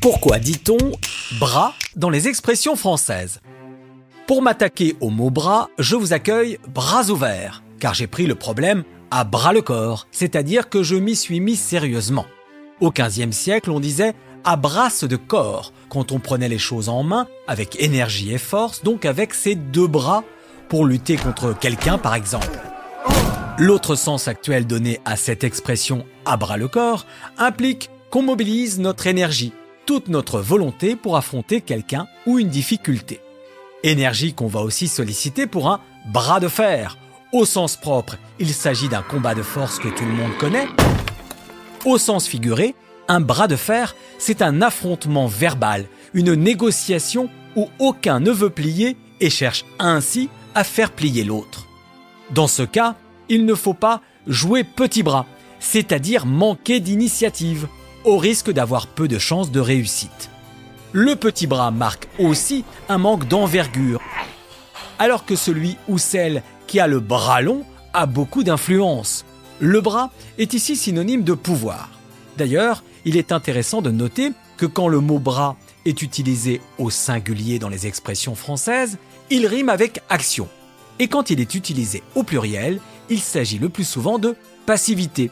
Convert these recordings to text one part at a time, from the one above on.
Pourquoi dit-on « bras » dans les expressions françaises? Pour m'attaquer au mot « bras », je vous accueille bras ouverts, car j'ai pris le problème à bras le corps, c'est-à-dire que je m'y suis mis sérieusement. Au XVe siècle, on disait « à brasse de corps » quand on prenait les choses en main avec énergie et force, donc avec ses deux bras, pour lutter contre quelqu'un par exemple. L'autre sens actuel donné à cette expression « à bras le corps » implique qu'on mobilise notre énergie, toute notre volonté pour affronter quelqu'un ou une difficulté. Énergie qu'on va aussi solliciter pour un bras de fer. Au sens propre, il s'agit d'un combat de force que tout le monde connaît. Au sens figuré, un bras de fer, c'est un affrontement verbal, une négociation où aucun ne veut plier et cherche ainsi à faire plier l'autre. Dans ce cas, il ne faut pas jouer petit bras, c'est-à-dire manquer d'initiative, au risque d'avoir peu de chances de réussite. Le petit bras marque aussi un manque d'envergure, alors que celui ou celle qui a le bras long a beaucoup d'influence. Le bras est ici synonyme de pouvoir. D'ailleurs, il est intéressant de noter que quand le mot bras est utilisé au singulier dans les expressions françaises, il rime avec action. Et quand il est utilisé au pluriel, il s'agit le plus souvent de passivité.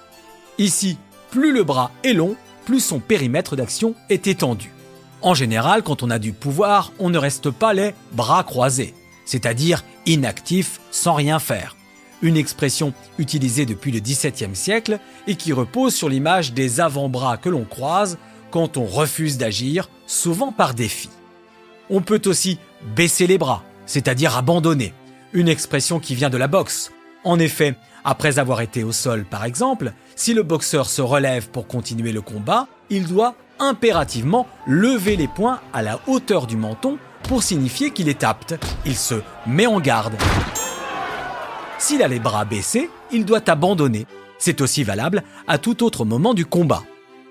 Ici, plus le bras est long, plus son périmètre d'action est étendu. En général, quand on a du pouvoir, on ne reste pas les bras croisés, c'est-à-dire inactif sans rien faire. Une expression utilisée depuis le XVIIe siècle et qui repose sur l'image des avant-bras que l'on croise quand on refuse d'agir, souvent par défi. On peut aussi baisser les bras, c'est-à-dire abandonner, une expression qui vient de la boxe. En effet, après avoir été au sol par exemple, si le boxeur se relève pour continuer le combat, il doit impérativement lever les poings à la hauteur du menton pour signifier qu'il est apte. Il se met en garde. S'il a les bras baissés, il doit abandonner. C'est aussi valable à tout autre moment du combat.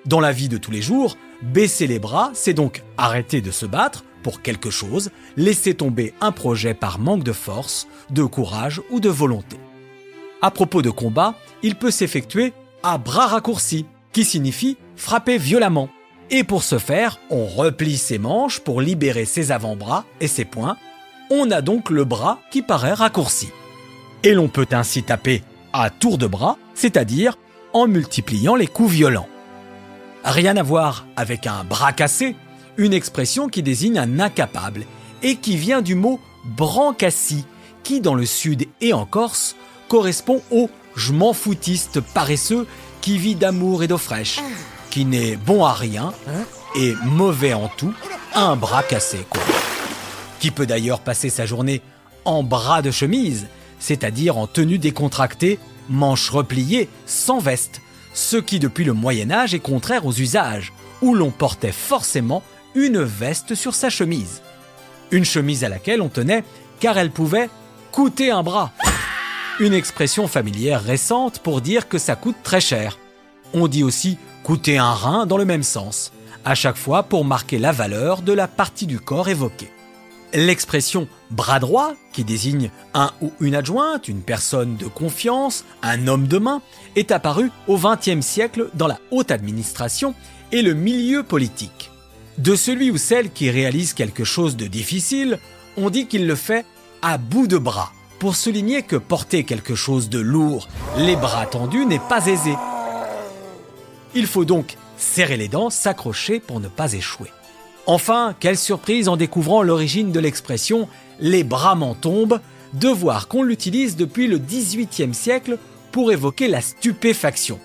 Dans la vie de tous les jours, baisser les bras, c'est donc arrêter de se battre pour quelque chose, laisser tomber un projet par manque de force, de courage ou de volonté. À propos de combat, il peut s'effectuer à bras raccourcis, qui signifie frapper violemment. Et pour ce faire, on replie ses manches pour libérer ses avant-bras et ses poings. On a donc le bras qui paraît raccourci. Et l'on peut ainsi taper à tour de bras, c'est-à-dire en multipliant les coups violents. Rien à voir avec un bras cassé, une expression qui désigne un incapable et qui vient du mot brancassis, qui dans le sud et en Corse correspond au « je m'en foutiste paresseux » qui vit d'amour et d'eau fraîche, qui n'est bon à rien et mauvais en tout, un bras cassé quoi. Qui peut d'ailleurs passer sa journée en bras de chemise, c'est-à-dire en tenue décontractée, manches repliées, sans veste, ce qui depuis le Moyen-Âge est contraire aux usages, où l'on portait forcément une veste sur sa chemise. Une chemise à laquelle on tenait car elle pouvait coûter un bras. Une expression familière récente pour dire que ça coûte très cher. On dit aussi coûter un rein dans le même sens, à chaque fois pour marquer la valeur de la partie du corps évoquée. L'expression bras droit, qui désigne un ou une adjointe, une personne de confiance, un homme de main, est apparue au XXe siècle dans la haute administration et le milieu politique. De celui ou celle qui réalise quelque chose de difficile, on dit qu'il le fait à bout de bras, pour souligner que porter quelque chose de lourd, les bras tendus, n'est pas aisé. Il faut donc serrer les dents, s'accrocher pour ne pas échouer. Enfin, quelle surprise en découvrant l'origine de l'expression « les bras m'en tombent » de voir qu'on l'utilise depuis le XVIIIe siècle pour évoquer la stupéfaction.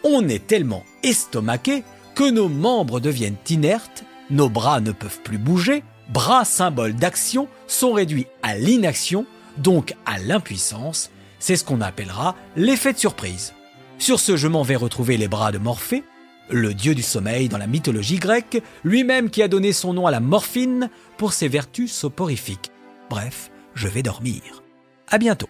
On est tellement estomaqué que nos membres deviennent inertes, nos bras ne peuvent plus bouger, bras symbole d'action sont réduits à l'inaction, donc à l'impuissance, c'est ce qu'on appellera l'effet de surprise. Sur ce, je m'en vais retrouver les bras de Morphée, le dieu du sommeil dans la mythologie grecque, lui-même qui a donné son nom à la morphine pour ses vertus soporifiques. Bref, je vais dormir. À bientôt.